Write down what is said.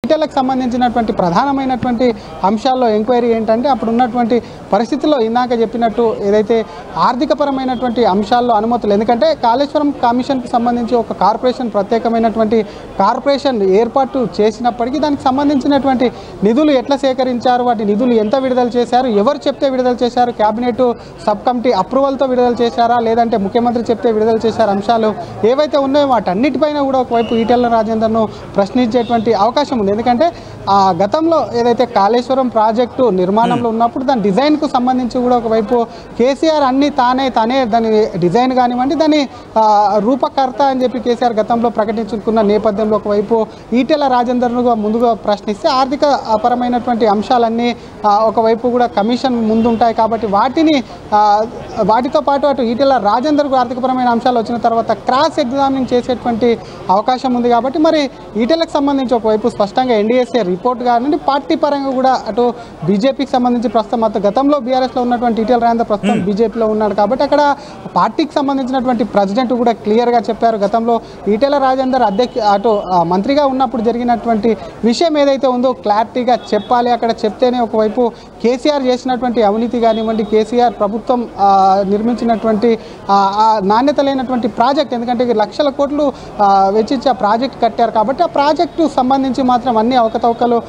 ఈటెలకు సంబంధించినటువంటి ప్రధానమైనటువంటి అంశాల్లో ఎంక్వైరీ ఏంటంటే అప్పుడు ఉన్నటువంటి పరిస్థితుల్లో ఇందాక చెప్పినట్టు ఏదైతే ఆర్థికపరమైనటువంటి అంశాల్లో అనుమతులు, ఎందుకంటే కాళేశ్వరం కమిషన్కి సంబంధించి ఒక కార్పొరేషన్ ప్రత్యేకమైనటువంటి కార్పొరేషన్ ఏర్పాటు చేసినప్పటికీ దానికి సంబంధించినటువంటి నిధులు ఎట్లా సేకరించారు, వాటి నిధులు ఎంత విడుదల చేశారు, ఎవరు చెప్తే విడుదల చేశారు, క్యాబినెట్ సబ్ కమిటీ అప్రూవల్తో విడుదల చేశారా లేదంటే ముఖ్యమంత్రి చెప్తే విడుదల చేశారు, అంశాలు ఏవైతే ఉన్నాయో వాటన్నిటిపైన కూడా ఒకవైపు ఈటెల రాజేందర్ను ప్రశ్నించేటువంటి అవకాశం ఉంది. ఎందుకంటే గతంలో ఏదైతే కాళేశ్వరం ప్రాజెక్టు నిర్మాణంలో ఉన్నప్పుడు దాని డిజైన్కు సంబంధించి కూడా ఒకవైపు కేసీఆర్ అన్ని తనే దాని డిజైన్ కానివ్వండి దాని రూపకర్త అని చెప్పి కేసీఆర్ గతంలో ప్రకటించుకున్న నేపథ్యంలో ఒకవైపు ఈటెల రాజేందర్ను ముందుగా ప్రశ్నిస్తే ఆర్థిక పరమైనటువంటి అంశాలన్నీ ఒకవైపు కూడా కమిషన్ ముందుంటాయి కాబట్టి వాటితో పాటు అటు ఈటెల రాజేందర్కు ఆర్థికపరమైన అంశాలు వచ్చిన తర్వాత క్రాస్ ఎగ్జామినింగ్ చేసేటువంటి అవకాశం ఉంది. కాబట్టి మరి ఈటెలకు సంబంధించి ఒకవైపు స్పష్టంగా ఎన్డీఎస్ఏ రిపోర్ట్ కానివ్వండి పార్టీ పరంగా కూడా అటు బీజేపీకి సంబంధించి ప్రస్తుతం గతంలో బీఆర్ఎస్లో ఉన్నటువంటి ఈటెల రాజేందర్ ప్రస్తుతం బీజేపీలో ఉన్నాడు కాబట్టి అక్కడ పార్టీకి సంబంధించినటువంటి ప్రెసిడెంట్ కూడా క్లియర్గా చెప్పారు గతంలో ఈటెల రాజేందర్ అటు మంత్రిగా ఉన్నప్పుడు జరిగినటువంటి విషయం ఏదైతే ఉందో క్లారిటీగా చెప్పాలి, అక్కడ చెప్తేనే ఒకవైపు కేసీఆర్ చేసినటువంటి అవినీతి కానివ్వండి కేసీఆర్ ప్రభుత్వం నిర్మించినటువంటి నాణ్యత లేనటువంటి ప్రాజెక్ట్, ఎందుకంటే లక్షల కోట్లు వెచ్చించి ఆ ప్రాజెక్ట్ కట్టారు కాబట్టి ఆ ప్రాజెక్టు సంబంధించి మాత్రం అన్ని అవకతవకలు